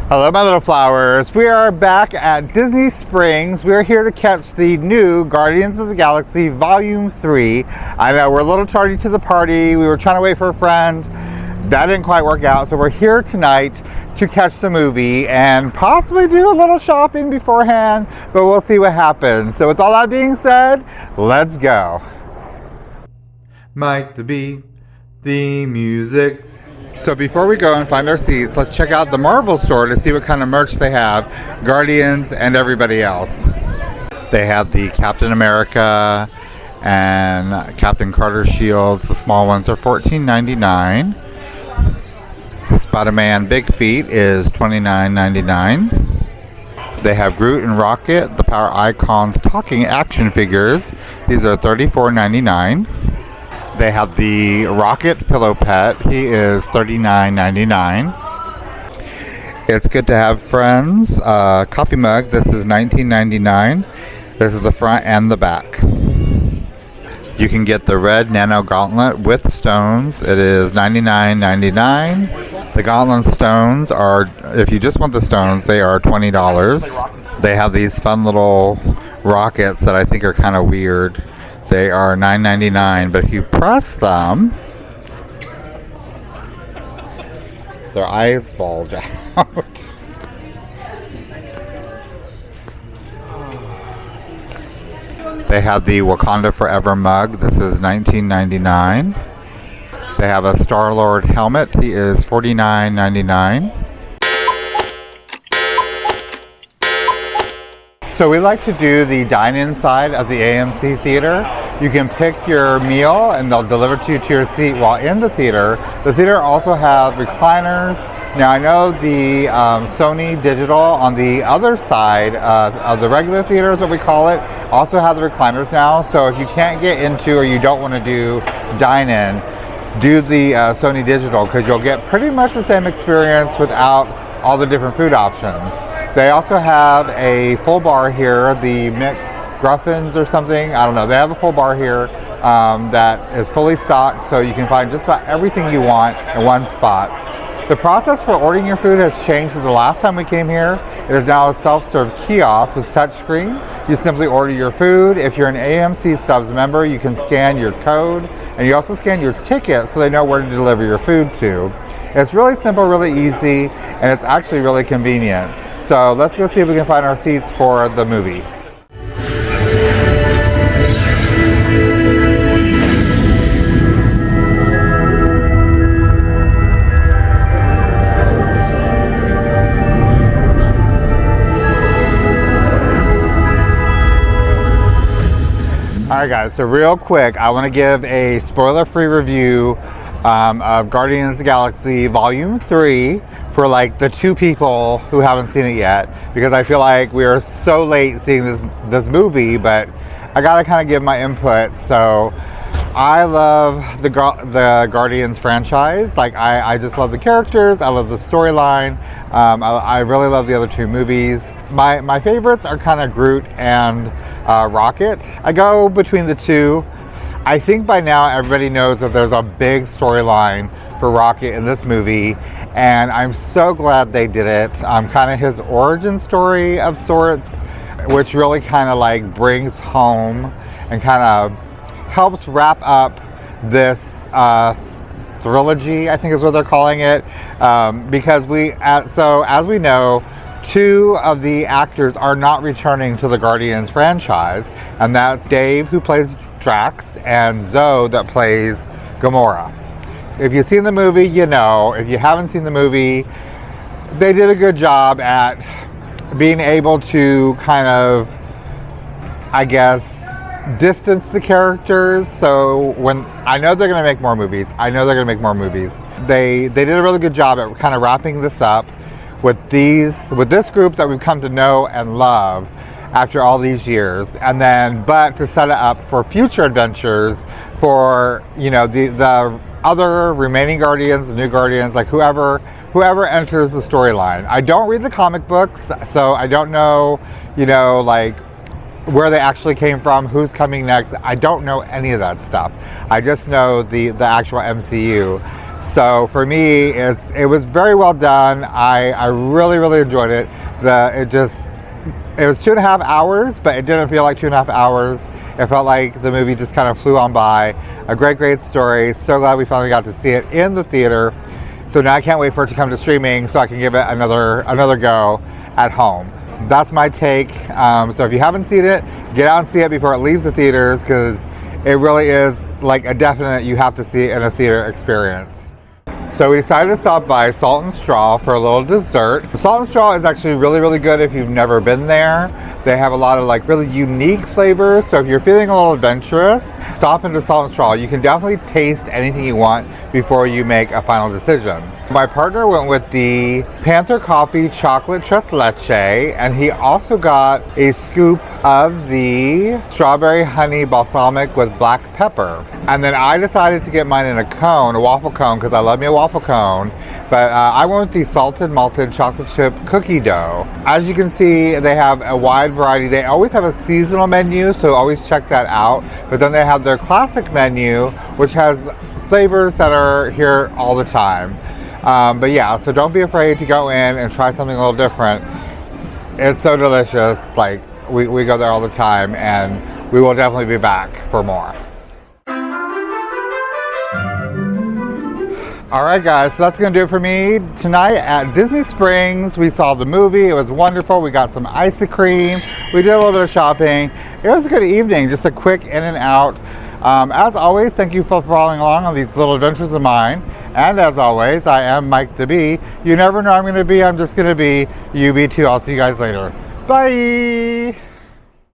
Hello, my little flowers. We are back at Disney Springs. We are here to catch the new Guardians of the Galaxy Volume 3. I know, we're a little tardy to the party. We were trying to wait for a friend. That didn't quite work out, so we're here tonight to catch the movie and possibly do a little shopping beforehand, but we'll see what happens. So with all that being said, let's go. Mike the Bee, the music. So before we go and find our seats, let's check out the Marvel store to see what kind of merch they have, Guardians and everybody else. They have the Captain America and Captain Carter shields. The small ones are $14.99. Spider-Man Big Feet is $29.99. They have Groot and Rocket, the Power Icons talking action figures. These are $34.99. They have the Rocket Pillow Pet. He is $39.99. It's Good to Have Friends coffee mug. This is $19.99. This is the front and the back. You can get the red Nano Gauntlet with stones. It is $99.99. The Gauntlet stones are, if you just want the stones, they are $20. They have these fun little rockets that I think are kind of weird. They are $9.99, but if you press them, their eyes bulge out. They have the Wakanda Forever mug. This is $19.99. They have a Star-Lord helmet. He is $49.99. So we like to do the dine-in side of the AMC theater. You can pick your meal and they'll deliver to you to your seat while in the theater. The theater also has recliners. Now I know the Sony Digital on the other side of the regular theater is what we call it, also have the recliners now. So if you can't get into or you don't want to do dine-in, do the Sony Digital because you'll get pretty much the same experience without all the different food options. They also have a full bar here, the McGruffins or something. I don't know. They have a full bar here that is fully stocked, so you can find just about everything you want in one spot. The process for ordering your food has changed since the last time we came here. It is now a self-serve kiosk with touchscreen. You simply order your food. If you're an AMC Stubs member, you can scan your code, and you also scan your ticket so they know where to deliver your food to. It's really simple, really easy, and it's actually really convenient. So let's go see if we can find our seats for the movie. Alright guys, so real quick, I want to give a spoiler-free review of Guardians of the Galaxy Volume 3 for like the two people who haven't seen it yet, because I feel like we are so late seeing this movie, but I gotta kind of give my input. So I love the Guardians franchise. Like I just love the characters, I love the storyline. I really love the other two movies. My favorites are kind of Groot and Rocket. I go between the two. I think by now everybody knows that there's a big storyline for Rocket in this movie, and I'm so glad they did it. Kind of his origin story of sorts, which really kind of like brings home and kind of helps wrap up this trilogy, I think is what they're calling it, because as we know, two of the actors are not returning to the Guardians franchise, and that's Dave, who plays Drax, and Zoe, that plays Gamora. If you've seen the movie, you know. If you haven't seen the movie, they did a good job at being able to kind of, I guess, distance the characters. So when I know they're going to make more movies, they did a really good job at kind of wrapping this up with this group that we've come to know and love after all these years, and then but to set it up for future adventures for, you know, the other remaining Guardians, the new Guardians, like whoever enters the storyline. I don't read the comic books, so I don't know, you know, like where they actually came from, who's coming next. I don't know any of that stuff. I just know the actual MCU. So for me, it was very well done. I really, really enjoyed it. It was 2.5 hours, but it didn't feel like 2.5 hours. It felt like the movie just kind of flew on by. A great story. So glad we finally got to see it in the theater. So now I can't wait for it to come to streaming so I can give it another go at home. That's my take. So if you haven't seen it, get out and see it before it leaves the theaters, because it really is like a definite you have to see it in a theater experience. So we decided to stop by Salt and Straw for a little dessert. Salt and Straw is actually really, really good if you've never been there. They have a lot of like really unique flavors. So if you're feeling a little adventurous, stop into Salt and Straw. You can definitely taste anything you want before you make a final decision. My partner went with the Panther Coffee Chocolate Tres Leche, and he also got a scoop of the Strawberry Honey Balsamic with black pepper. And then I decided to get mine in a cone, a waffle cone, because I love me a waffle cone. But I went with the salted malted chocolate chip cookie dough. As you can see, they have a wide variety. They always have a seasonal menu, so always check that out. But then they have their classic menu, which has flavors that are here all the time. But yeah, so don't be afraid to go in and try something a little different. It's so delicious. Like, we go there all the time, and we will definitely be back for more. Alright guys, so that's going to do it for me tonight at Disney Springs. We saw the movie. It was wonderful. We got some ice cream. We did a little bit of shopping. It was a good evening. Just a quick in and out. As always, thank you for following along on these little adventures of mine. And as always, I am Mike the Bee. You never know I'm going to be. I'm just going to be. You be too. I'll see you guys later. Bye!